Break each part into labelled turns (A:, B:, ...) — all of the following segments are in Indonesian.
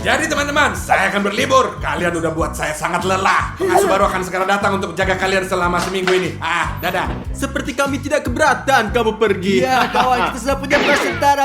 A: Jadi teman-teman, saya akan berlibur. Kalian udah buat saya sangat lelah. Pengasuh baru akan segera datang untuk jaga kalian selama seminggu ini. Dadah.
B: Seperti kami tidak keberatan kamu pergi.
C: Iya kawan, kita sudah punya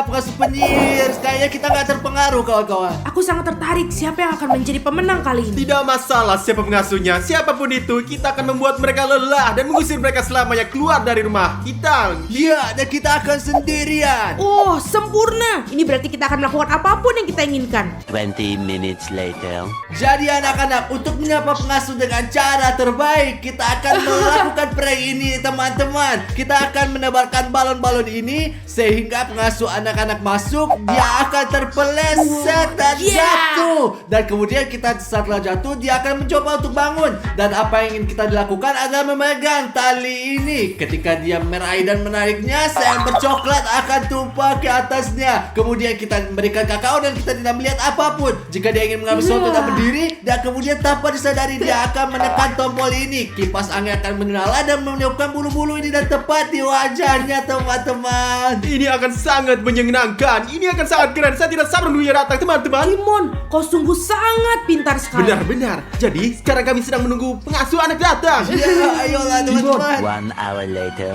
C: pengasuh penyihir. Kayaknya kita nggak terpengaruh kawan-kawan.
D: Aku sangat tertarik siapa yang akan menjadi pemenang kali ini.
B: Tidak masalah siapa pengasuhnya, siapapun itu, kita akan membuat mereka lelah dan mengusir mereka selamanya keluar dari rumah kita.
C: Iya, dan kita akan sendirian.
D: Oh, sempurna. Ini berarti kita akan melakukan apapun yang kita inginkan.
E: 20 minutes later.
C: Jadi anak-anak, untuk menyapa pengasuh dengan cara terbaik, kita akan melakukan prank ini teman-teman. Kita akan menebarkan balon-balon ini sehingga pengasuh anak-anak masuk, dia akan terpeleset dan jatuh. Dan kemudian kita setelah jatuh, dia akan mencoba untuk bangun. Dan apa yang ingin kita dilakukan adalah memegang tali ini. Ketika dia meraih dan menariknya, samper coklat akan tumpah ke atasnya. Kemudian kita memberikan kakao dan kita tidak melihat apapun. Jika dia ingin mengambil sesuatu dan berdiri, dan kemudian tanpa disadari dia akan menekan tombol ini. Kipas angin akan menyala dan meniupkan bulu-bulu ini dan tepat di wajahnya teman-teman.
B: Ini akan sangat menyenangkan. Ini akan sangat keren. Saya tidak sabar menunggunya datang teman-teman.
D: Timon, kau sungguh sangat pintar sekali.
B: Benar-benar. Jadi sekarang kami sedang menunggu pengasuh anak datang.
C: Ya, ayolah teman-teman.
E: 1 hour later.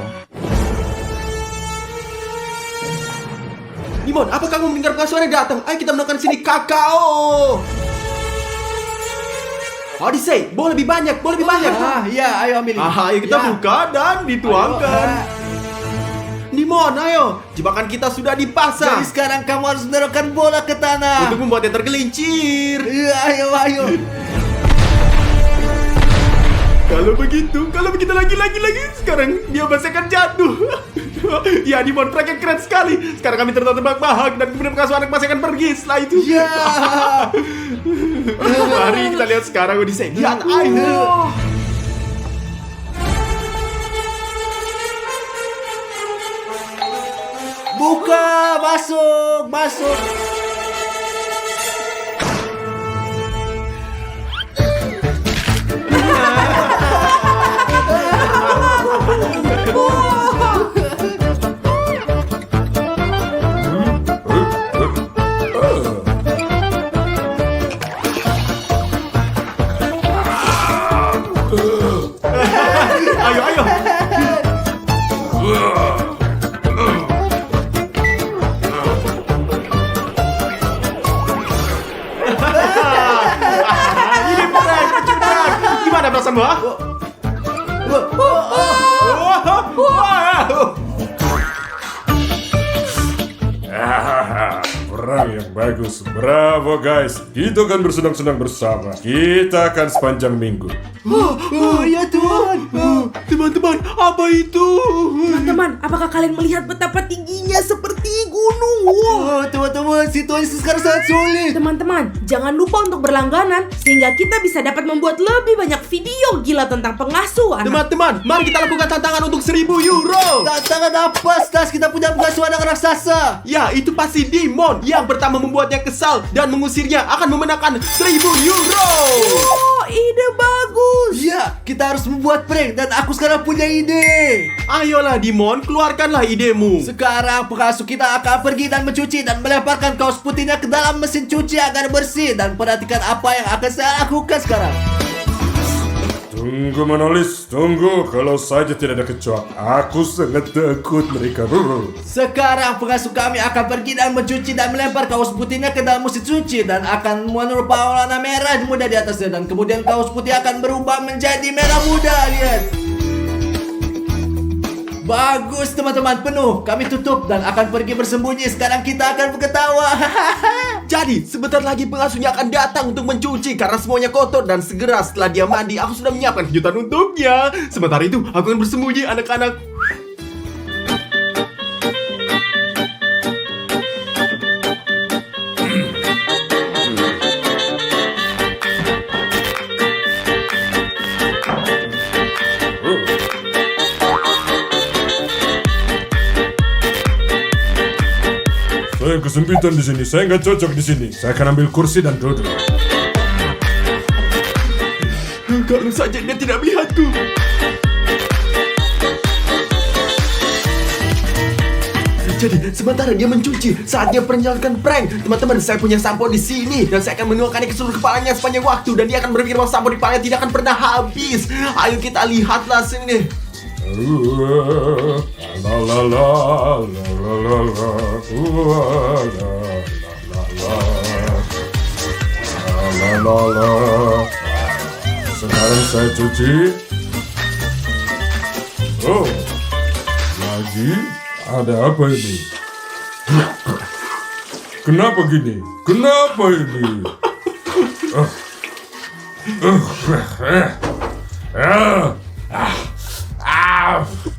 B: Dimon, apa kamu mendengar pengasuh anak datang? Ayo kita menekan sini kakao. Odyssey, boleh lebih banyak, boleh lebih banyak.
C: Ya, ayo ambil ini.
B: Ayo kita buka dan dituangkan. Dimon, ayo. Jebakan kita sudah dipasang.
C: Jadi sekarang kamu harus menaruhkan bola ke tanah
B: Untuk membuatnya tergelincir.
C: Iya, ayo.
B: Kalau begitu lagi. Sekarang dia pasti akan jatuh. Ya, Dimon, prank yang keren sekali. Sekarang kami terbang-bahak dan kemudian pengasuh anak masih akan pergi setelah itu.
C: Ya.
B: Mari kita lihat sekarang Odyssey. Lihat, ayo.
C: Buka, masuk.
B: Ayo. Ini prank, curang. Gimana perasaanmu?
A: Perang yang bagus. Bravo guys. Kita akan bersenang-senang bersama. Kita akan sepanjang minggu.
C: Ya Tuhan.
B: Teman-teman, apa itu?
D: Teman-teman, apakah kalian melihat betapa tingginya seperti gunung? Wow.
C: Teman-teman, situasi sekarang sangat sulit.
D: Teman-teman, jangan lupa untuk berlangganan sehingga kita bisa dapat membuat lebih banyak video gila tentang pengasuh anak.
B: Teman-teman, mari kita lakukan tantangan untuk 1.000 euro.
C: Tantangan apa, Stas? Kita punya pengasuh anak raksasa.
B: Ya, itu pasti Dimon yang pertama membuatnya kesal dan mengusirnya akan memenangkan 1.000 euro.
D: Oh, ide bagus.
C: Ya, kita harus membuat prank dan aku sekarang punya ide.
B: Ayolah Dimon, keluarkanlah idemu.
C: Sekarang pengasuh kita akan pergi dan mencuci dan melemparkan kaos putihnya ke dalam mesin cuci agar bersih. Dan perhatikan apa yang akan saya lakukan sekarang.
A: Tunggu Manolis, tunggu. Kalau saja tidak ada kecoak, aku sangat takut mereka.
C: Sekarang pengasuh kami akan pergi dan mencuci dan melempar kaos putihnya ke dalam mesin cuci dan akan menyerupai warna merah muda di atasnya dan kemudian kaos putih akan berubah menjadi merah muda. Lihat. Bagus teman-teman, penuh. Kami tutup dan akan pergi bersembunyi. Sekarang kita akan berketawa.
B: Jadi, sebentar lagi pengasuhnya akan datang untuk mencuci karena semuanya kotor dan segera setelah dia mandi, aku sudah menyiapkan kejutan untuknya. Sementara itu, aku akan bersembunyi anak-anak.
A: Saya kesempitan di sini. Saya nggak cocok di sini. Saya akan ambil kursi dan duduk.
B: Kalau saja dia tidak melihatku. Jadi sementara dia mencuci, saat dia menjalankan prank, teman-teman, saya punya sampo di sini dan saya akan menuangkannya ke seluruh kepalanya sepanjang waktu dan dia akan berpikir bahwa sampo di kepalanya tidak akan pernah habis. Ayo kita lihatlah sini.
A: La la la la la la la la la la. Sekarang saya cuci. Oh, lagi ada apa ini? Kenapa gini? Kenapa ini?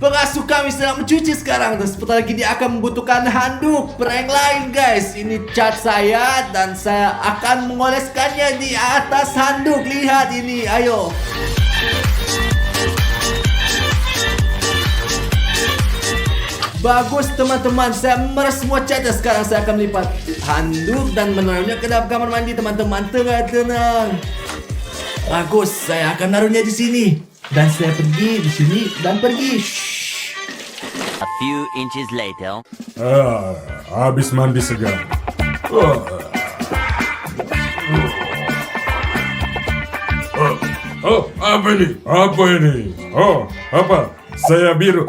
C: Pengasuh kami sedang mencuci sekarang dan sebentar lagi dia akan membutuhkan handuk prank lain guys. Ini cat saya dan saya akan mengoleskannya di atas handuk. Lihat ini, ayo. Bagus teman-teman, saya memeras semua catnya. Sekarang saya akan melipat handuk dan menaruhnya ke dalam kamar mandi teman-teman. Tenang. Bagus, saya akan naruhnya di sini. Dan saya pergi di sini dan pergi.
E: A few inches later.
A: Habis mandi segar. Oh, apa ini? Apa ini? Oh, apa? Saya biru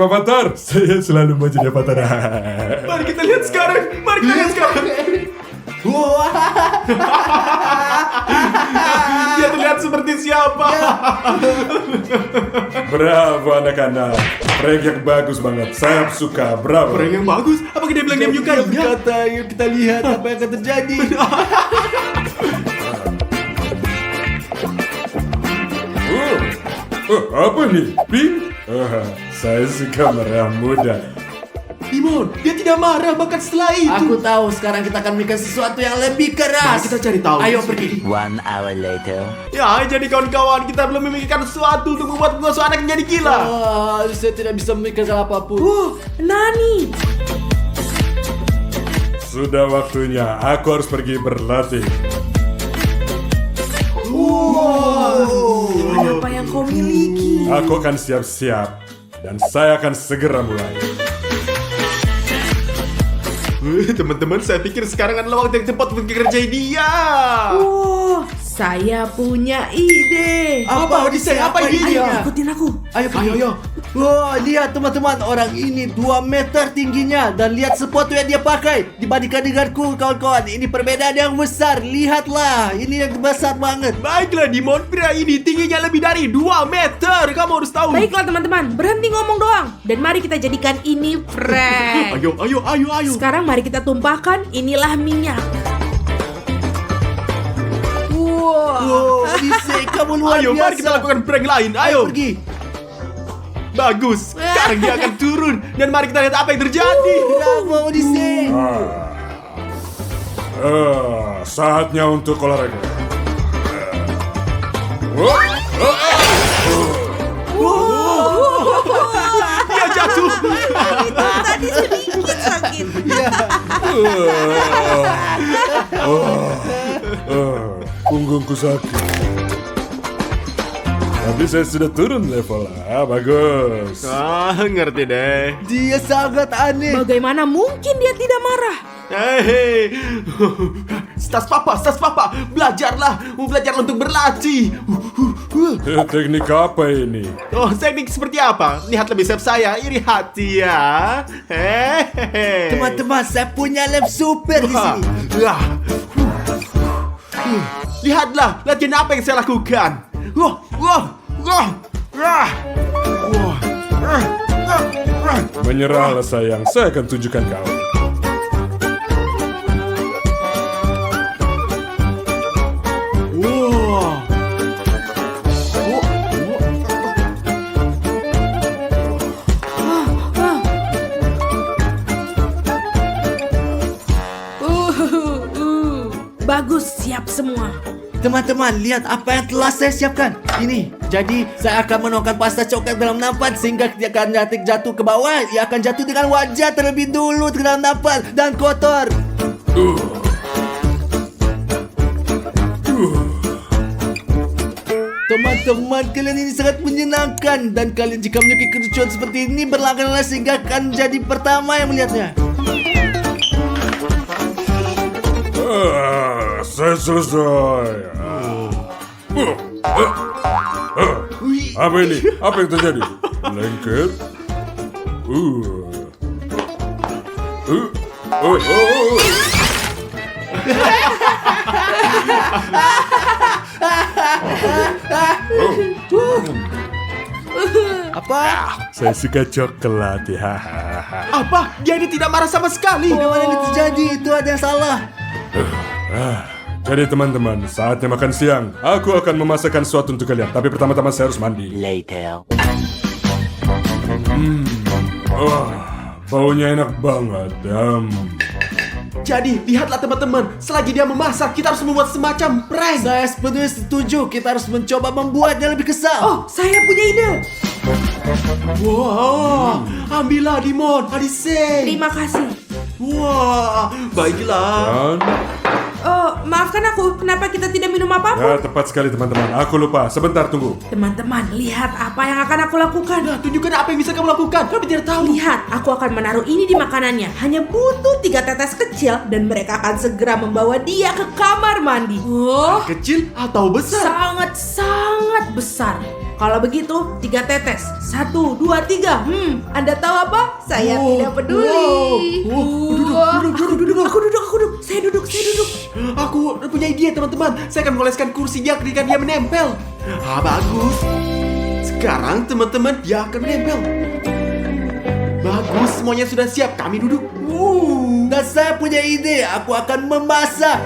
A: Avatar. Saya selalu mau jadi Avatar.
B: Mari kita lihat sekarang. Mari kita lihat sekarang. Dia terlihat seperti siapa?
A: Bravo anak-anak. Prank yang bagus banget. Saya suka. Bravo.
B: Orang yang bagus. Apakah dia bilang dia menyukainya?
C: Kata, yuk kita lihat apa yang akan terjadi.
A: Apa nih? Pink? Saya suka merah muda.
B: Dimon, dia tidak marah bahkan setelah itu.
C: Aku tahu sekarang kita akan memikirkan sesuatu yang lebih keras.
B: Mari kita cari tahu.
C: Ayo pergi.
E: 1 hour later.
B: Ya, jadi kawan-kawan, kita belum memikirkan sesuatu untuk membuat pengasuh anak menjadi gila.
C: Saya tidak bisa memikirkan apapun.
D: Nani.
A: Sudah waktunya. Aku harus pergi berlatih.
D: Apa yang kau miliki?
A: Aku akan siap-siap. Dan saya akan segera mulai.
B: Teman-teman, saya pikir sekarang adalah waktu yang tepat untuk kerjain dia.
D: Saya punya ide.
B: Apa, Odyssey? Apa idenya?
D: Ayo, ikutin aku.
C: Ayo pergi.
B: Ayo.
C: Wah, lihat teman-teman, orang ini 2 meter tingginya dan lihat sepatu yang dia pakai dibandingkan denganku kawan-kawan. Ini perbedaan yang besar. Lihatlah, ini yang besar banget.
B: Baiklah, Dimon, pria ini tingginya lebih dari 2 meter. Kamu harus tahu.
D: Baiklah teman-teman, berhenti ngomong doang. Dan mari kita jadikan ini prank.
B: Ayo.
D: Sekarang mari kita tumpahkan, inilah minyak.
C: Wow, Odyssey, kamu luar
B: Ayo,
C: biasa.
B: mari kita lakukan prank lain.
C: Ayo
B: Ayo.
C: pergi.
B: Bagus. Sekarang dia akan turun dan mari kita lihat apa yang terjadi.
C: Bravo, Odyssey.
A: Saatnya untuk olahraga.
B: Dia jatuh.
D: Tadi sedikit sakit.
A: Punggungku sakit. Tapi saya sudah turun level. Bagus.
B: Ngerti deh.
C: Dia sangat aneh.
D: Bagaimana mungkin dia tidak marah?
B: Hei, Stas papa, belajarlah untuk berlatih.
A: Teknik apa ini?
B: Oh, teknik seperti apa? Lihat lebih siap saya, iri hati ya. Hehehe.
C: Teman-teman, saya punya lem super di sini.
B: Lihatlah, latihan apa yang saya lakukan.
A: Menyerahlah sayang, saya akan tunjukkan kau.
D: Bagus, siap semua.
C: Teman-teman, lihat apa yang telah saya siapkan. Ini, jadi saya akan menuangkan pasta coklat dalam nampan sehingga dia akan jatuh ke bawah. Dia akan jatuh dengan wajah terlebih dulu ke dalam nampan dan kotor. Teman-teman, kalian ini sangat menyenangkan. Dan kalian jika menyukai kelucuan seperti ini, berlangganan sehingga akan jadi pertama yang melihatnya.
A: Saya selesai. Apa ini? Apa yang terjadi? Lengket?
C: Apa?
A: Saya suka coklat ya.
B: Apa? Dia ini tidak marah sama sekali.
C: Bagaimana ini terjadi? Itu ada yang salah.
A: Jadi teman-teman, saatnya makan siang. Aku akan memasakkan sesuatu untuk kalian. Tapi pertama-tama saya harus mandi.
E: Later.
A: Baunya enak banget.
B: Jadi, lihatlah teman-teman. Selagi dia memasak, kita harus membuat semacam prank.
C: Saya sepenuhnya setuju. Kita harus mencoba membuatnya lebih kesal.
D: Oh, saya punya ide.
B: Wah, ambillah Dimon, Adise.
D: Terima kasih.
B: Wah, baiklah.
A: Dan
D: Oh, maafkan aku. Kenapa kita tidak minum
A: ya
D: apapun?
A: tepat sekali teman-teman. Aku lupa. Sebentar tunggu.
D: Teman-teman, lihat apa yang akan aku lakukan.
B: Nah, tunjukkan apa yang bisa kamu lakukan. Kami tidak tahu.
D: Lihat, aku akan menaruh ini di makanannya. Hanya butuh 3 tetes kecil dan mereka akan segera membawa dia ke kamar mandi. Oh,
B: Kecil atau besar?
D: sangat-sangat besar. Kalau begitu, 3 tetes. 1, 2, 3. Anda tahu apa? Saya
B: Wow,
D: tidak peduli.
B: wow. Duduk.
D: Aku duduk. Saya duduk.
B: Aku punya ide teman-teman. Saya akan mengoleskan kursinya ketika dia menempel. Bagus. Sekarang teman-teman dia akan menempel. Bagus, semuanya sudah siap. Kami duduk.
C: Dan saya punya ide. Aku akan memasak.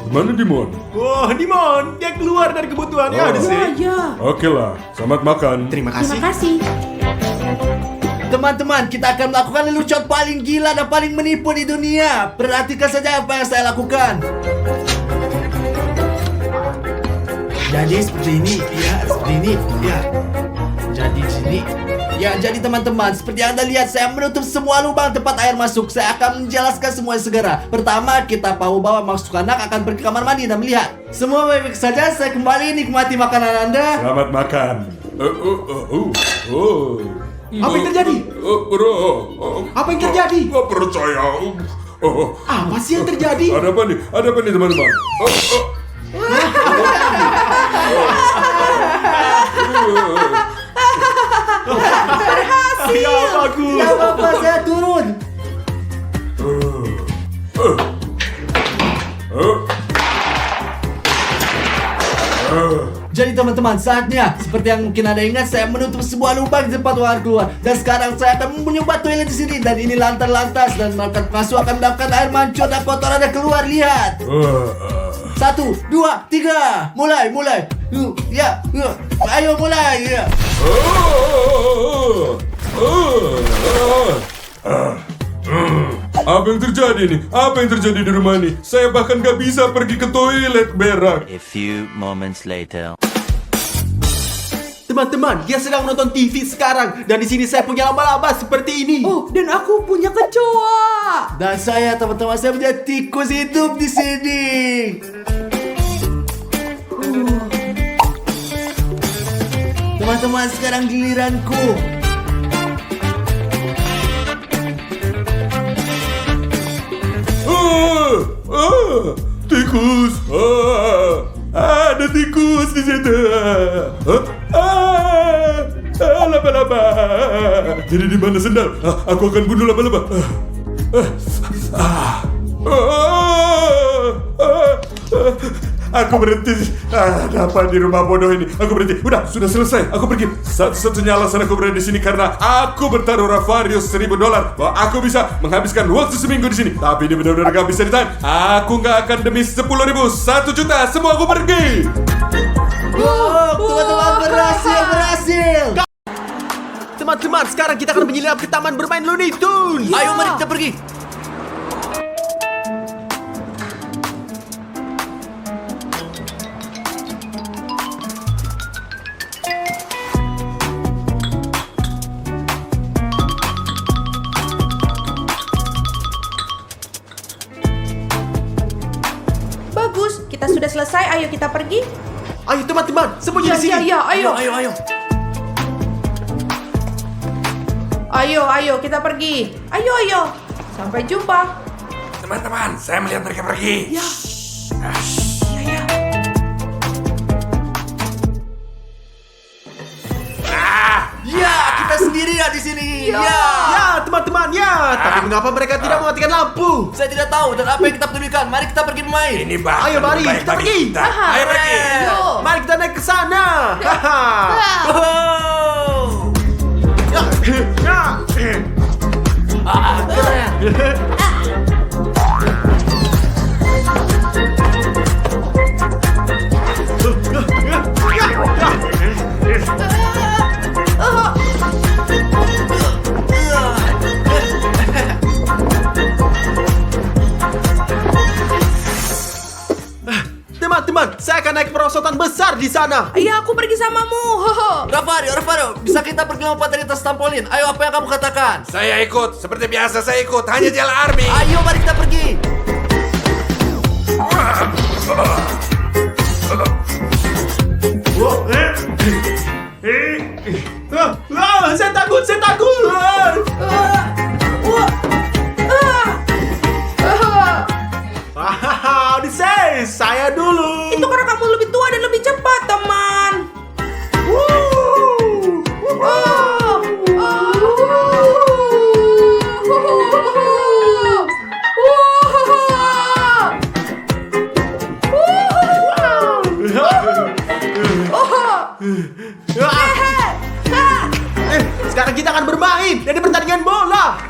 A: Mana Dimon?
B: Wah, Dimon, dia keluar dari kebutuhannya
A: Oh.
B: Adise.
D: Ya.
A: Oke lah, selamat makan.
B: Terima
D: Terima
B: kasih.
D: kasih.
C: Teman-teman, kita akan melakukan lelucon paling gila dan paling menipu di dunia. Perhatikan saja apa yang saya lakukan. Jadi seperti ini, ya, seperti ini, ya. Jadi di sini. Ya, jadi teman-teman, seperti yang Anda lihat, saya menutup semua lubang tempat air masuk. Saya akan menjelaskan semuanya segera. Pertama, kita bawa masuk anak akan pergi ke kamar mandi dan melihat. Semua baik-baik saja, saya kembali nikmati makanan Anda.
A: Selamat makan.
B: Apa yang terjadi? Apa yang terjadi?
A: Gak percaya.
B: Apa sih yang terjadi?
A: Ada apa nih? Ada apa nih teman-teman?
B: Ya, bagus.
C: Tidak apa-apa, saya turun. Jadi teman-teman, saatnya seperti yang mungkin Anda ingat, saya menutup sebuah lubang di tempat uang keluar. Dan sekarang saya akan mencoba toilet di sini dan ini lantas dan melakukan pengasuh akan mendapatkan air mancur dan kotoran yang keluar. Lihat. 1, 2, 3. Mulai. Ya. Ayo mulai. Ya.
A: Apa yang terjadi nih? Apa yang terjadi di rumah ini? Saya bahkan gak bisa pergi ke toilet berak.
E: A few moments later.
B: Teman-teman, dia sedang menonton TV sekarang dan di sini saya punya laba-laba seperti ini.
D: Oh, dan aku punya kecoa.
C: Dan saya teman-teman, saya punya tikus hidup di sini. Teman-teman, sekarang giliranku.
A: Tikus. Ada tikus di situ. Laba-laba. Jadi di mana sendal? Aku akan bunuh laba-laba. Aku berhenti. Ada apa di rumah bodoh ini? Aku berhenti. Udah, sudah selesai. Aku pergi. Satu-satunya alasan aku berada di sini karena aku bertaruh Ravarius $1000 bahwa aku bisa menghabiskan waktu seminggu di sini. Tapi ini benar-benar gak bisa ditahan. Aku gak akan demi 10.000, 1 juta. Semua aku pergi.
C: Teman-teman, berhasil.
B: Teman-teman, sekarang kita akan menyelinap ke taman bermain Looney Tunes.
C: Ayo mari kita pergi.
D: selesai, ayo kita pergi.
B: Ayo teman-teman, sembunyi di sini.
D: Iya, ayo.
C: Ayo.
D: Ayo, kita pergi. Ayo. Sampai jumpa.
A: Teman-teman, saya melihat mereka pergi.
D: Iya.
C: Ya, kita sendirian di sini. Ya.
B: Ya, teman-teman, ya. Tapi mengapa mereka tidak mematikan lampu?
C: Saya tidak tahu dan apa yang kita pedulikan. Mari kita pergi bermain.
A: Ini bahkan
B: Ayo, mari,
A: lebih baik
B: kita
A: bagi
B: pergi.
A: kita.
D: Aha.
A: Ayo pergi.
D: Ayo.
B: Mari kita naik ke sana. Haha.
C: Wow. Keren.
B: Teman-teman, saya akan naik perosotan besar di sana.
D: Iya, aku pergi samamu.
C: Rafario, bisa kita pergi lompat dari atas trampolin? Ayo, apa yang kamu katakan?
A: Saya ikut, seperti biasa saya ikut. Hanya jalan army.
C: Ayo, mari kita pergi.
B: Saya takut. Odyssey, saya dulu.
D: Itu karena kamu lebih tua dan lebih cepat, teman.
B: Sekarang kita akan bermain dari pertandingan bola.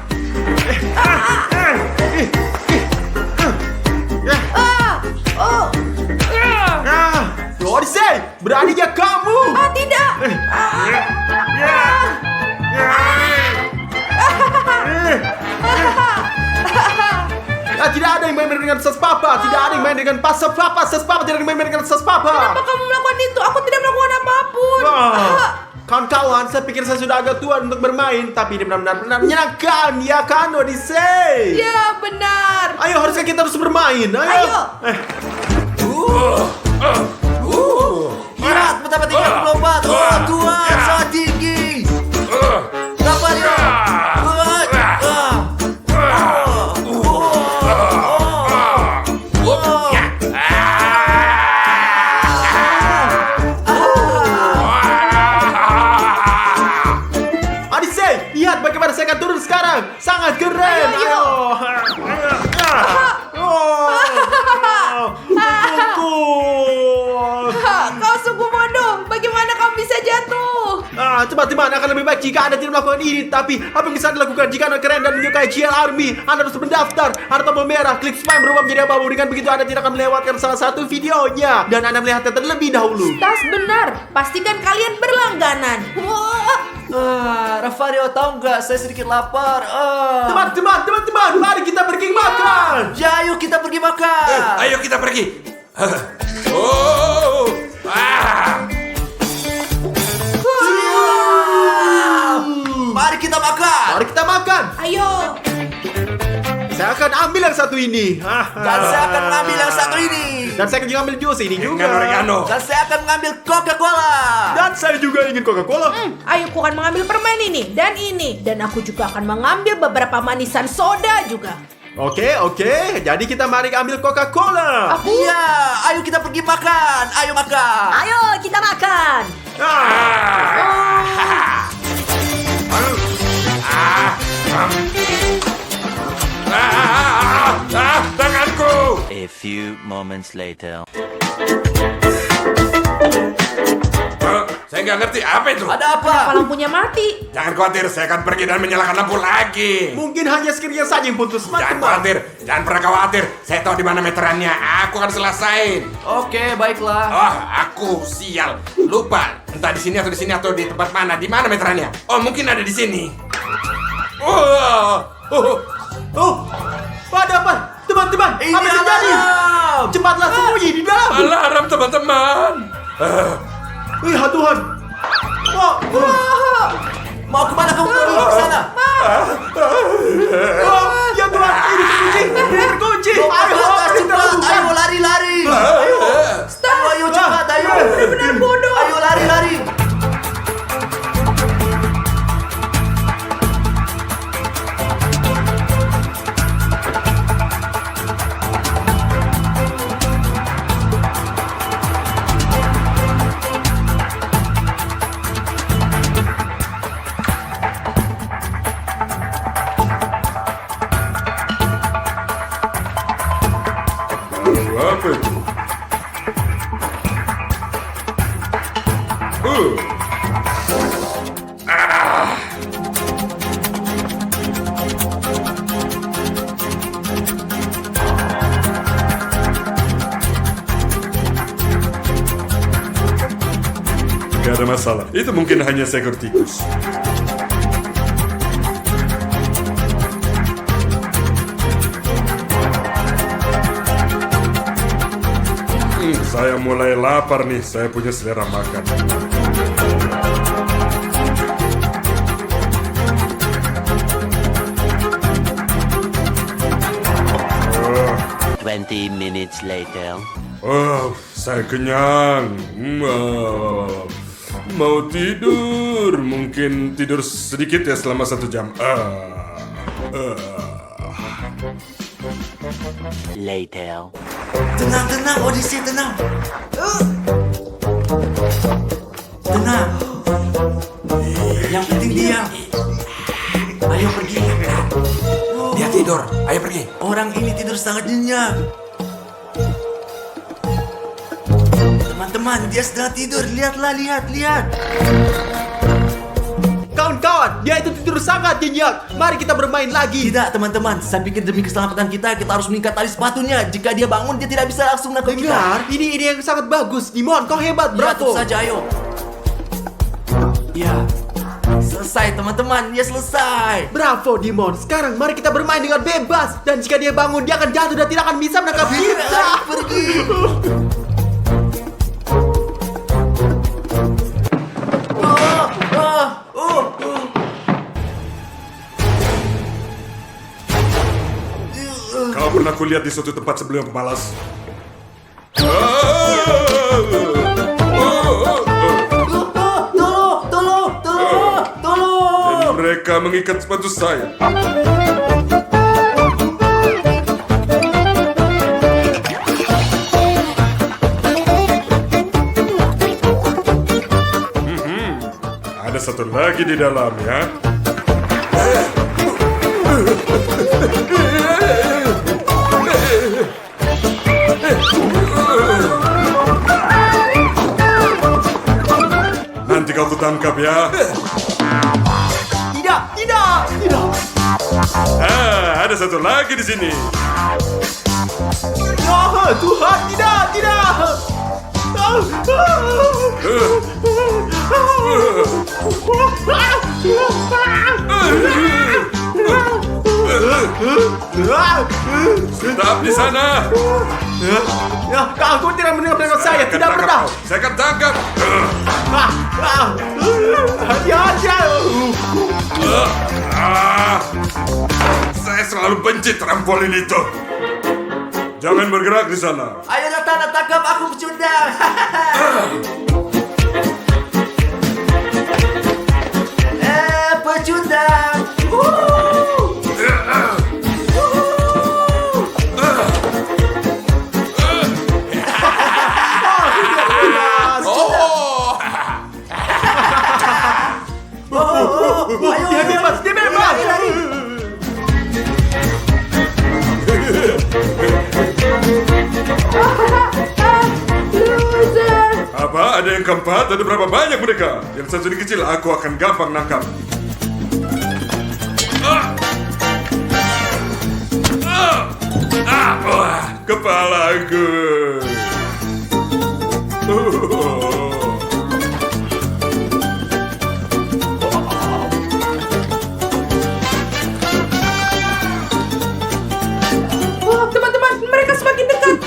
B: Odyssey, beraninya kamu?
D: Tidak.
B: Tidak ada yang main dengan sas papa. Tidak ada yang main dengan pasal papa. Sas papa tidak ada yang main dengan sas papa.
D: Kenapa kamu melakukan itu? Aku tidak melakukan apapun.
B: Kawan-kawan, saya pikir saya sudah agak tua untuk bermain, tapi ini benar-benar menyenangkan, ya kan, Odyssey?
D: Ya, benar.
B: Ayo, haruskah kita terus bermain? Ayo.
C: Lihat betapa tinggi aku melompat. Tuhan, sangat tinggi. Rafario.
B: Odyssey, lihat bagaimana saya akan turun sekarang. Sangat keren.
D: Ayo. Kau sungguh bodoh. Bagaimana kamu bisa jatuh?
B: Teman-teman, akan lebih baik jika Anda tidak melakukan ini. Tapi, apa yang bisa dilakukan jika Anda keren dan menyukai GL Army? Anda harus mendaftar. Ada tombol merah, klik subscribe berubah menjadi abu-abu. Dengan begitu, Anda tidak akan melewatkan salah satu videonya. Dan Anda melihatnya terlebih dahulu.
D: Tas benar. Pastikan kalian berlangganan.
C: Rafario, tahu nggak? Saya sedikit lapar.
B: Teman-teman, mari kita pergi makan.
C: Ya, ayo kita pergi makan.
A: Ayo kita pergi. Oh.
C: Mari kita makan.
B: Mari kita makan.
D: Ayo.
B: Saya akan ambil yang satu ini.
C: Dan saya akan mengambil yang satu ini.
B: Dan saya akan juga ambil jus ini juga.
A: Dengan oregano.
C: Dan saya akan mengambil Coca-Cola.
B: Dan saya juga ingin Coca-Cola.
D: Ayo, aku akan mengambil permen ini dan ini. Dan aku juga akan mengambil beberapa manisan soda juga.
B: Oke. Jadi kita mari ambil Coca-Cola.
C: Iya, ayo kita pergi makan. Ayo makan.
D: Ayo, kita makan.
A: Tanganku.
E: A few moments later.
A: Saya nggak ngerti apa itu.
C: Ada apa?
D: Kenapa lampunya mati?
A: Jangan khawatir, saya akan pergi dan menyalakan lampu lagi.
B: Mungkin hanya sekiranya saja yang putus.
A: Jangan khawatir, jangan pernah khawatir. Saya tahu di mana meterannya. Aku akan selesaiin.
C: Oke, baiklah.
A: Oh, aku sial. Lupa. Entah di sini atau di tempat mana. Di mana meterannya? Oh, mungkin ada di sini.
B: Ada apa? Teman-teman,
C: Ini
B: apa yang terjadi?
C: alarm.
B: Cepatlah sembunyi di dalam.
A: Alarm, teman-teman.
B: Ya Tuhan.
C: Mau kemana kamu pergi? Ke sana.
B: Ya Tuhan, ini terkunci. Ini terkunci.
C: Lompat ke atas cepat. Ayo lari.
A: ada masalah. Itu mungkin hanya seekor tikus. Saya mulai lapar nih. Saya punya selera makan.
E: 20 minutes later.
A: Oh, saya kenyang. Mau tidur. Mungkin tidur sedikit ya selama 1 jam.
E: Later.
C: Tenang, Odyssey, tenang. Tenang. Yang penting diam. Ayo pergi.
F: Dia tidur. Ayo pergi.
C: Orang ini tidur sangat nyenyak. Teman-teman, dia sedang tidur. Lihatlah, lihat.
B: Kawan-kawan, dia itu tidur sangat nyenyak. Mari kita bermain lagi.
C: Tidak, teman-teman. Saya pikir demi keselamatan kita harus mengikat tali sepatunya. Jika dia bangun, dia tidak bisa langsung nangkap kita.
B: Dengar, ini yang sangat bagus. Dimon, kau hebat,
C: Ya, tentu
B: bravo.
C: saja, ayo. Ya. Selesai, teman-teman. Ya, selesai.
B: Bravo, Dimon. Sekarang mari kita bermain dengan bebas. Dan jika dia bangun, dia akan jatuh dan tidak akan bisa menangkap kita.
C: Pergi.
A: Kau pernah kulihat di suatu tempat sebelum pemalas? Dan mereka mengikat sepatu saya. Ada satu lagi di dalam ya. Nanti kau kutangkap ya.
B: Tidak.
A: Ada satu lagi di sini.
B: Ya Tuhan, tidak.
A: Tetap di sana.
B: Ya, aku tidak mendengar saya. Tidak pernah.
A: Saya akan tangkap. Saya selalu benci trampolin itu. Jangan bergerak di sana.
C: Ayo datang, tangkap aku pecundang. Pecundang.
B: Dia bebas.
A: Apa? Ada yang keempat? Ada berapa banyak mereka? Yang satu ini kecil, aku akan gampang nangkap. Kepalaku.
D: Teman-teman, mereka semakin dekat.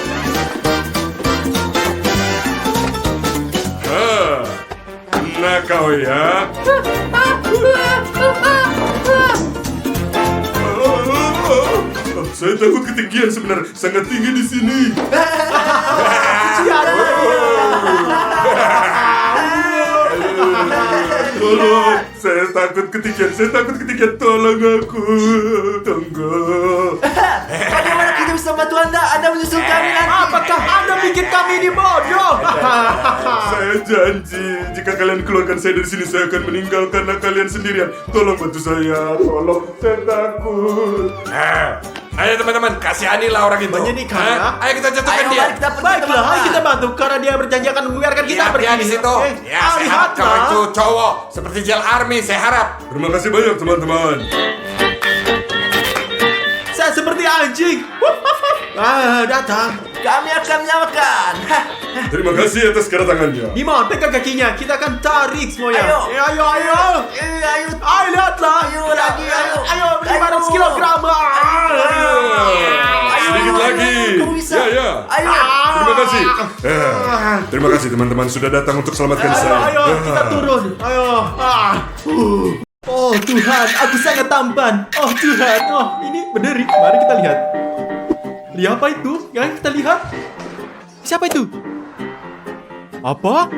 A: Nah kau ya. Saya takut ketinggian sebenarnya, sangat tinggi di sini. Tolong, saya takut ketinggian, tolong aku. Tunggu.
C: Bagaimana kita bisa bantu Anda? Anda menyusul kami nanti.
B: Apakah Anda bikin kami ini bodoh?
A: Saya janji, jika kalian keluarkan saya dari sini, saya akan meninggalkan kalian sendirian. Tolong bantu saya, tolong, saya takut. Ayo teman-teman, kasihanilah orang itu.
B: Menyedihkan, ya?
A: Ayo kita jatuhkan
C: Ayo,
A: dia.
C: mari kita pergi,
B: Baiklah,
C: teman-teman.
B: ayo kita bantu karena dia berjanji akan membiarkan kita
F: Lihat
B: pergi.
F: dia di situ.
B: Oke.
F: Ya, saya harap
B: Lihatlah.
F: kau itu cowok seperti Jel Army. Saya harap.
A: Terima kasih banyak teman-teman.
B: Saya seperti anjing. Datang.
C: Kami akan menyamakan.
A: Terima kasih atas kedatangannya.
B: Dimon, pegang kakinya. Kita akan tarik semuanya.
C: Ayo.
B: Ayo.
C: Ayo.
B: Ayo, lihatlah.
C: Ayo lagi, ayo.
B: Ayo, 500 kilogram.
A: Sedikit lagi.
C: Kamu bisa.
A: Ya.
C: Ayo.
A: Terima kasih. Terima kasih teman-teman sudah datang untuk selamatkan saya.
B: Ayo, kita turun. Ayo. Oh Tuhan, aku sangat tampan. Oh Tuhan, ini berdiri. Mari kita lihat. Lihat apa itu? Yang kita lihat? Siapa itu? Apa?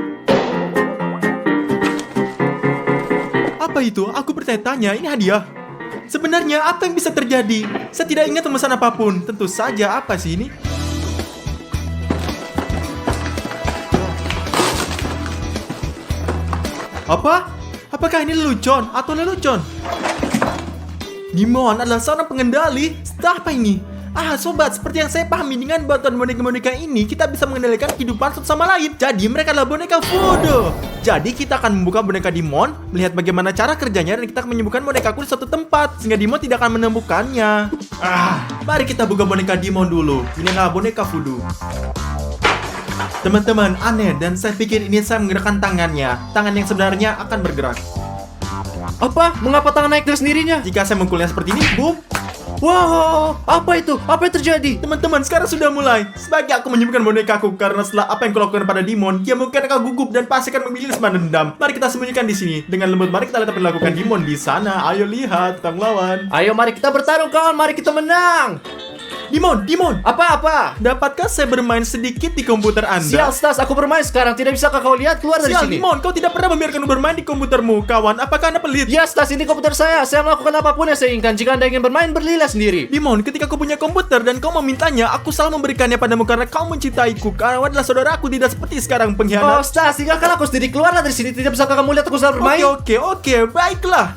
B: Apa itu? Aku bertanya-tanya, ini hadiah. Sebenarnya apa yang bisa terjadi? Saya tidak ingat pemesan apapun. Tentu saja, apa sih ini? Apa? Apakah ini lelucon atau lelucon? Dimon adalah seorang pengendali. Apa ini? Sobat, seperti yang saya pahami, dengan bantuan boneka-boneka ini kita bisa mengendalikan kehidupan satu sama lain. Jadi mereka adalah boneka voodoo. Jadi kita akan membuka boneka Dimon, melihat bagaimana cara kerjanya, dan kita akan menyembuhkan bonekaku di suatu tempat sehingga Dimon tidak akan menemukannya. Mari kita buka boneka Dimon dulu. Ini adalah boneka voodoo. Teman-teman, aneh, dan saya pikir ini saya menggerakkan tangannya. Tangan yang sebenarnya akan bergerak.
C: Apa? Mengapa tangan naik dengan sendirinya?
B: Jika saya memukulnya seperti ini, boom.
C: Wow, apa itu? Apa yang terjadi?
B: Teman-teman, sekarang sudah mulai. Sebagai aku menyembuhkan bonekaku, karena setelah apa yang kulakukan pada Dimon, dia mungkin akan gugup dan pasti akan memilih semua dendam. Mari kita sembunyikan di sini. Dengan lembut, mari kita lihat apa yang dilakukan Dimon di sana. Ayo lihat, tentang lawan.
C: Ayo mari kita bertarung kawan, mari kita menang.
B: Dimon.
C: Apa?
B: Dapatkah saya bermain sedikit di komputer Anda?
C: Sial Stas, aku bermain sekarang. Tidak bisakah kau lihat keluar dari
B: Sial,
C: sini?
B: Dimon, kau tidak pernah membiarkan bermain di komputermu, kawan. Apakah Anda pelit?
C: Ya Stas, ini komputer saya. Saya melakukan apapun yang saya inginkan. Jika Anda ingin bermain, belilah sendiri.
B: Dimon, ketika kau punya komputer dan kau memintanya, aku selalu memberikannya padamu karena kau mencintaiku. Kau adalah saudaraku, tidak seperti sekarang
C: Oh
B: pengkhianat.
C: Stas, tinggalkan aku sendiri. Keluarlah dari sini. Tidak bisakah kamu lihat aku selalu bermain?
B: Oke, baiklah.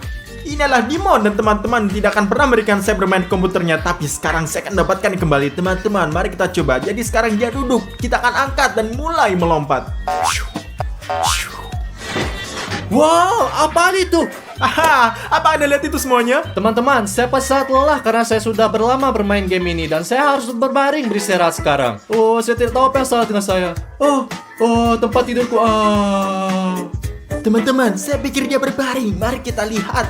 B: Inilah Dimon dan teman-teman tidak akan pernah memberikan saya bermain di komputernya. Tapi sekarang saya akan dapatkan kembali. Teman-teman, mari kita coba. Jadi sekarang dia duduk. Kita akan angkat dan mulai melompat.
C: Wow, apa itu?
B: Apa Anda lihat itu semuanya?
C: Teman-teman, saya pasti sangat lelah karena saya sudah berlama bermain game ini dan saya harus berbaring beristirahat sekarang. Oh, saya tidak tahu apa yang salah dengan saya. Oh, tempat tidurku.
B: Teman-teman, saya pikir dia berbaring. Mari kita lihat.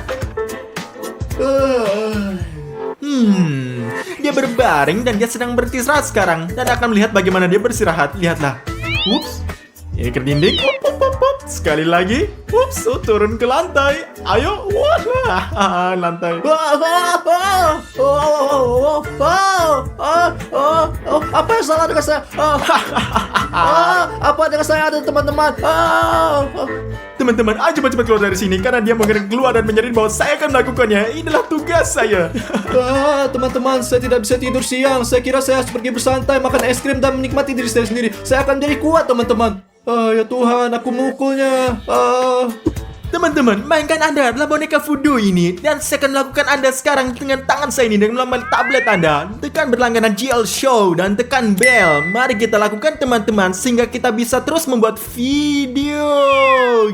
B: Dia berbaring dan dia sedang beristirahat sekarang. Dan akan melihat bagaimana dia beristirahat. Lihatlah. Ups. Ini ke dinding. Up. Sekali lagi. Ups. Turun ke lantai. Ayo. Wah. Lantai.
C: Apa yang salah dengan saya? Apa dengan saya ada teman-teman?
B: Teman-teman, ayo cepat-cepat keluar dari sini karena dia mungkin keluar dan menjadi bahwa saya akan melakukannya. Inilah tugas saya.
C: Teman-teman, saya tidak bisa tidur siang. Saya kira saya harus pergi bersantai, makan es krim dan menikmati diri saya sendiri. Saya akan jadi kuat, teman-teman. Ya Tuhan, aku memukulnya.
B: Teman-teman, mainkan Anda adalah boneka voodoo ini. Dan saya akan melakukan Anda sekarang dengan tangan saya ini dengan melalui tablet Anda. Tekan berlangganan GL Show dan tekan bell. Mari kita lakukan teman-teman sehingga kita bisa terus membuat video.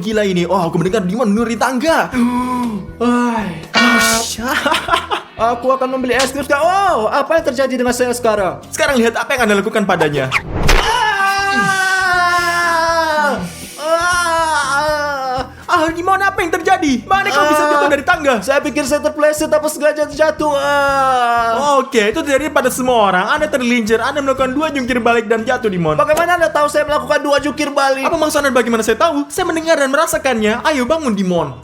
B: Gila ini. Oh, aku mendengar Dimon menuruni tangga.
C: Aku akan membeli es krim sekarang. Oh, apa yang terjadi dengan saya sekarang?
B: Sekarang lihat apa yang Anda lakukan padanya. Dimon, apa yang terjadi? Mana kau bisa jatuh dari tangga?
C: Saya pikir saya terpleset apa sengaja jatuh.
B: Oke, itu terjadi pada semua orang. Anda tergelincir, Anda melakukan 2 jungkir balik dan jatuh, Dimon.
C: Bagaimana Anda tahu saya melakukan 2 jungkir balik?
B: Apa maksud Anda bagaimana saya tahu? Saya mendengar dan merasakannya. Ayo bangun, Dimon.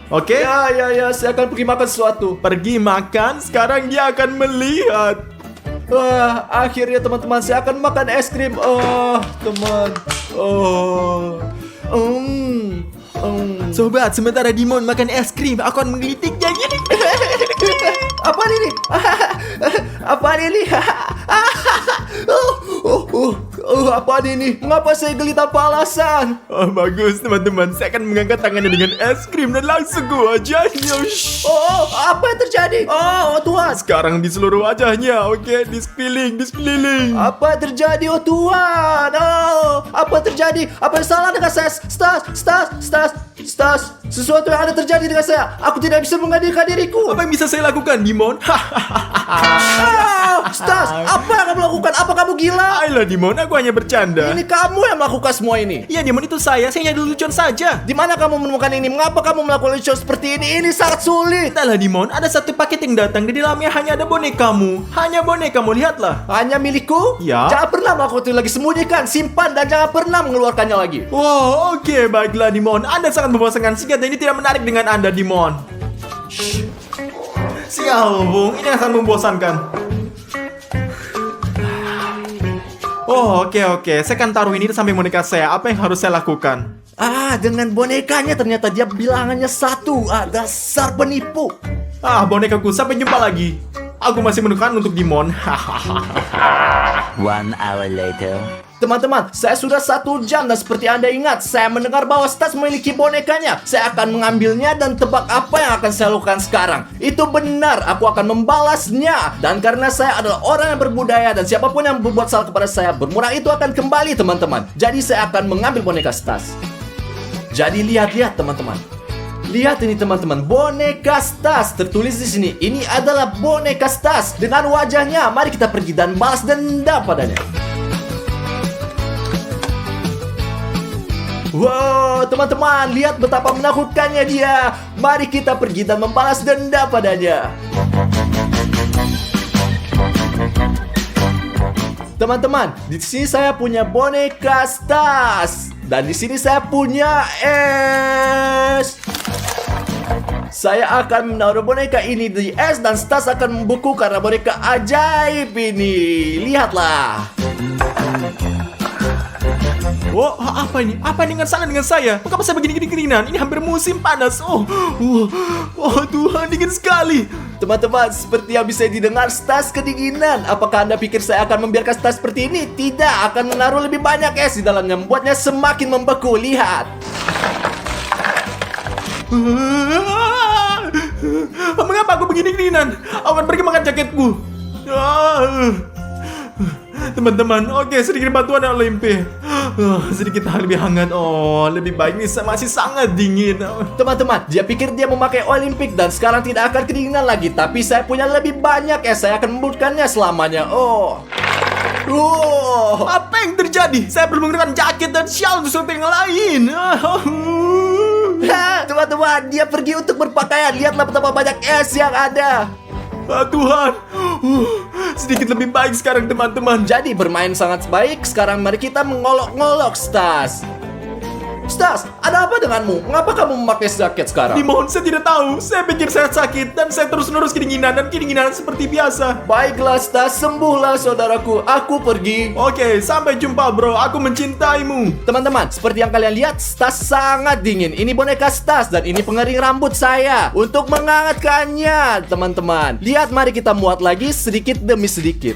B: Oke.
C: Ya, saya akan pergi makan sesuatu.
B: Pergi makan, sekarang dia akan melihat.
C: Akhirnya teman-teman, saya akan makan es krim. Teman.
B: Sobat, sementara Dimon makan es krim, aku akan menggelitiknya gini.
C: Apa ini? Apa ini? Apa ini? Mengapa saya gelit tanpa alasan?
B: Bagus teman-teman, saya akan mengangkat tangannya dengan es krim dan langsung ke wajahnya.
C: Apa yang terjadi? Tuhan.
B: Sekarang di seluruh wajahnya, oke, di sekeliling.
C: Apa yang terjadi, Tuhan? Apa yang terjadi? Apa yang salah dengan saya? Stas, sesuatu yang ada terjadi dengan saya. Aku tidak bisa menghadirkan diriku.
B: Apa yang bisa saya lakukan, Dimon?
C: Stas, apa yang kamu lakukan? Apa kamu gila?
B: Ayolah Dimon, aku hanya bercanda.
C: Ini kamu yang melakukan semua ini.
B: Iya Dimon, itu saya hanya lelucon saja.
C: Di mana kamu menemukan ini? Mengapa kamu melakukan lucu seperti ini? Ini sangat sulit.
B: Entahlah Dimon, ada satu paket yang datang. Di dalamnya hanya ada bonekamu. Hanya bonekamu, lihatlah.
C: Hanya milikku?
B: Ya.
C: Jangan pernah melakukan itu lagi. Sembunyikan, simpan, dan jangan pernah mengeluarkannya lagi.
B: Wow, oke, baiklah Dimon. Anda sangat membosankan. Singkatnya ini tidak menarik dengan Anda Dimon. Sial, Bung. Ini akan membosankan. Oh, oke. Saya akan taruh ini di samping boneka saya. Apa yang harus saya lakukan?
C: Dengan bonekanya ternyata dia bilangannya 1. Dasar penipu.
B: Bonekaku. Sampai jumpa lagi. Aku masih menekan untuk Dimon.
E: 1 hour later.
C: Teman-teman, saya sudah 1 jam dan seperti Anda ingat, saya mendengar bahwa Stas memiliki bonekanya. Saya akan mengambilnya dan tebak apa yang akan saya lakukan sekarang. Itu benar, aku akan membalasnya. Dan karena saya adalah orang yang berbudaya dan siapapun yang berbuat salah kepada saya, bermurah itu akan kembali teman-teman. Jadi saya akan mengambil boneka Stas. Jadi lihat-lihat teman-teman. Lihat ini teman-teman, boneka Stas tertulis di sini. Ini adalah boneka Stas dengan wajahnya. Mari kita pergi dan balas dendam padanya. Wow, teman-teman, lihat betapa menakutkannya dia. Mari kita pergi dan membalas dendam padanya. Teman-teman, di sini saya punya boneka Stas. Dan di sini saya punya es. Saya akan menaruh boneka ini di es dan Stas akan membeku karena boneka ajaib ini. Lihatlah.
B: Oh, apa ini? Apa dengan saya? Mengapa saya begini kedinginan? Ini hampir musim panas. Oh, Tuhan, dingin sekali.
C: Teman-teman, seperti yang bisa didengar, Stas kedinginan. Apakah Anda pikir saya akan membiarkan Stas seperti ini? Tidak, akan menaruh lebih banyak es di dalamnya, membuatnya semakin membeku. Lihat.
B: Mengapa aku begini kedinginan? Aku akan pergi makan jaketku. Teman-teman, oke, sedikit bantuan Olimpi. Sedikit lebih hangat. Oh, lebih baik ini masih sangat dingin.
C: Teman-teman, dia pikir dia memakai Olimpik dan sekarang tidak akan kedinginan lagi. Tapi saya punya lebih banyak es. Saya akan membuatkannya selamanya.
B: Apa yang terjadi? Saya perlu menggunakan jaket dan shawl untuk sesuatu yang lain.
C: Teman-teman, dia pergi untuk berpakaian. Lihatlah betapa banyak es yang ada.
B: Tuhan, sedikit lebih baik sekarang teman-teman.
C: Jadi bermain sangat baik. Sekarang mari kita mengolok-ngolok Stas. Stas, ada apa denganmu? Mengapa kamu memakai jaket sekarang?
B: Dimon, saya tidak tahu. Saya pikir saya sakit dan saya terus-menerus kedinginan dan kedinginan seperti biasa.
C: Baiklah Stas, sembuhlah saudaraku. Aku pergi.
B: Oke, sampai jumpa bro. Aku mencintaimu.
C: Teman-teman, seperti yang kalian lihat, Stas sangat dingin. Ini boneka Stas dan ini pengering rambut saya untuk menghangatkannya, teman-teman. Lihat, mari kita muat lagi sedikit demi sedikit.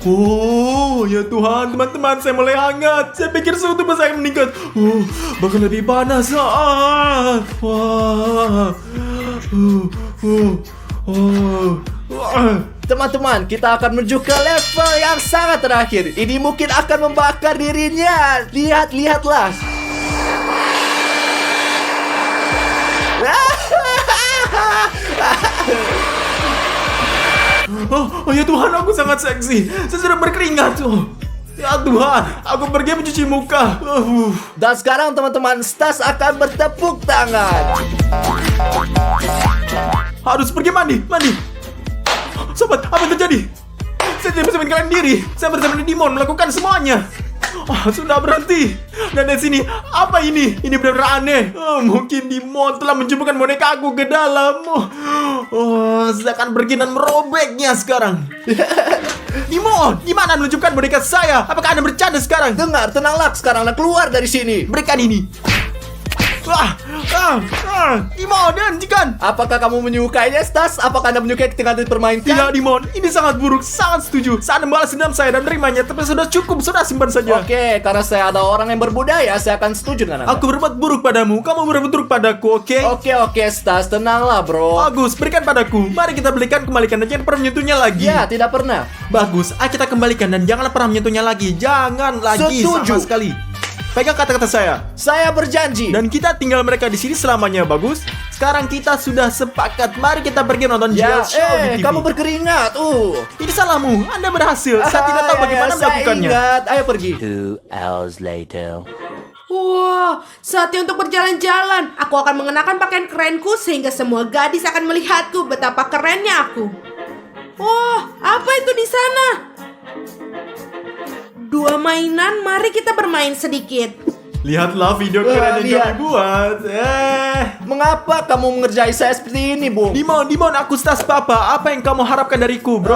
B: Oh, ya Tuhan, teman-teman, saya mulai hangat. Saya pikir suhu tubuh saya meningkat. Bahkan lebih panas.
C: Teman-teman, kita akan menuju ke level yang sangat terakhir. Ini mungkin akan membakar dirinya. Lihatlah.
B: Oh ya Tuhan, aku sangat seksi. Saya sudah berkeringat. Ya Tuhan, aku pergi mencuci muka.
C: Dan sekarang teman-teman, Stas akan bertepuk tangan.
B: Harus pergi mandi. Sobat, apa yang terjadi? Saya tidak bisa mengendalikan diri. Saya bersama Dimon melakukan semuanya. Sudah berhenti. Dan di sini, apa ini? Ini benar-benar aneh. Mungkin Dimon telah menjemputkan boneka aku ke dalam. Saya akan pergi dan merobeknya sekarang. Dimon, gimana menunjukkan boneka saya? Apakah Anda bercanda sekarang?
C: Dengar, tenanglah. Sekarang Anda keluar dari sini.
B: Berikan ini. Dimon, hentikan.
C: Apakah kamu menyukainya, Stas? Apakah Anda menyukai ketika dipermainkan?
B: Tidak, Dimon. Ini sangat buruk. Sangat setuju. Saat membalas dendam saya dan menerimanya. Tapi sudah cukup. Sudah simpan saja.
C: Oke, karena saya ada orang yang berbudaya, saya akan setuju dengan Anda.
B: Aku berbuat buruk padamu. Kamu berbuat buruk padaku, oke?
C: Oke, Stas. Tenanglah, bro.
B: Bagus, berikan padaku. Mari kita kembalikan dan jangan pernah menyentuhnya lagi.
C: Ya, tidak pernah.
B: Bagus, ayo kita kembalikan dan janganlah pernah menyentuhnya lagi. Jangan lagi
C: Setuju.
B: sama sekali. pegang kata-kata saya.
C: Saya berjanji.
B: Dan kita tinggal mereka di sini selamanya, bagus. Sekarang kita sudah sepakat, mari kita pergi nonton
C: Ya,
B: JL Show di TV.
C: kamu berkeringat.
B: Ini salahmu, Anda berhasil. Saya tidak tahu bagaimana
C: Saya
B: melakukannya.
C: ingat. Ayo pergi.
E: 2 hours later.
D: Wah, saatnya untuk berjalan-jalan. Aku akan mengenakan pakaian kerenku sehingga semua gadis akan melihatku betapa kerennya aku. Wah, apa itu di sana? 2 mainan, mari kita bermain sedikit.
B: Lihatlah video keren yang
C: lihat.
B: kami buat.
C: Mengapa kamu mengerjai saya seperti ini, Bung?
B: Dimon, aku Stas Papa. Apa yang kamu harapkan dariku, bro?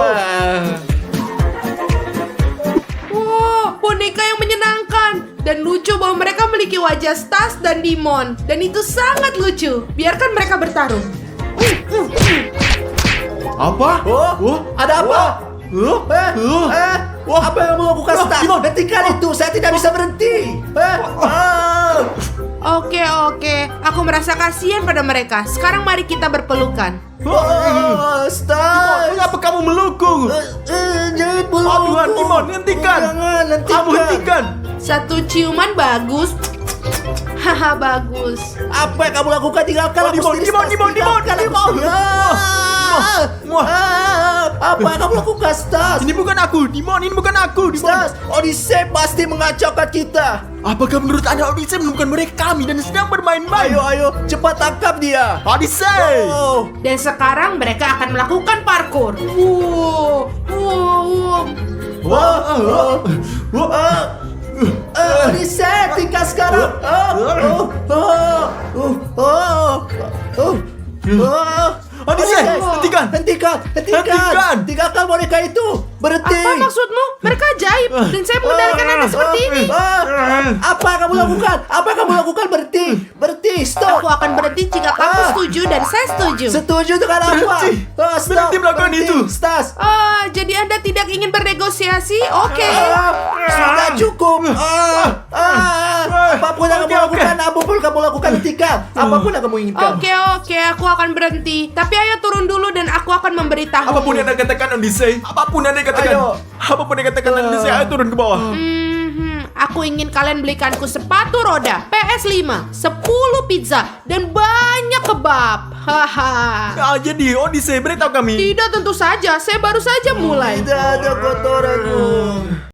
D: Wah, boneka yang menyenangkan. Dan lucu bahwa mereka memiliki wajah Stas dan Dimon. Dan itu sangat lucu. Biarkan mereka bertarung.
B: Apa?
C: Ada apa? Apa yang mau lakukan, Stas?
B: Dimon.
C: Hentikan itu, saya tidak bisa berhenti.
D: Oke. Aku merasa kasihan pada mereka. Sekarang mari kita berpelukan.
C: Stas.
B: Mengapa kamu melukku?
C: Jangan peluk.
B: Oh Tuhan, Dimon, hentikan.
C: Jangan,
B: Kamu hentikan.
D: Satu ciuman bagus. Haha, bagus.
C: Apa yang kamu lakukan? Tinggalkan aku
B: Dimon,
C: sendiri,
B: Dimon,
C: Stas.
B: Dimon,
C: Tinggalkan aku
B: Dimon.
C: sendiri. Apa yang kamu lakukan, Stas?
B: Ini bukan aku, Dimon, ini bukan aku, Dimon.
C: Stas, Odyssey pasti mengacaukan kita.
B: Apakah menurut Anda Odyssey menemukan mereka kami dan sedang bermain-main?
C: Ayo, cepat tangkap dia.
B: Odyssey!
C: Oh.
D: Dan sekarang mereka akan melakukan parkour.
C: Odyssey, tinggal sekarang.
B: Odyssey, hentikan.
C: Hentikan.
B: Hentikan.
C: Tinggalkan boneka itu. Berhenti.
D: Apa maksudmu? Mereka ajaib. Dan saya mengendalikan Anda seperti ini.
C: Apa yang kamu lakukan? Apa yang kamu lakukan? Berhenti. Stop.
D: Aku akan berhenti jika kamu setuju dan saya setuju.
C: Setuju dengan apa?
B: Berhenti.
C: Stop.
B: Berhenti melakukan itu.
C: Stas.
D: Jadi Anda tidak ingin bernegosiasi? Oke.
C: Sudah cukup. Apapun yang kamu lakukan, apapun kamu lakukan, hentikan. Apapun yang kamu inginkan.
D: Oke, aku akan berhenti. Tapi ayo turun dulu dan aku akan memberitahu.
B: Apapun yang Anda katakan, Odyssey. Apapun yang Anda katakan.
C: Ayo.
B: Apapun yang katakan, Odyssey. Ayo turun ke bawah.
D: Aku ingin kalian belikanku sepatu roda, PS5, 10 pizza, dan banyak kebab. Haha.
B: Jadi Odyssey, beritahu kami.
D: Tidak, tentu saja. Saya baru saja mulai.
C: Tidak ada kotoranmu.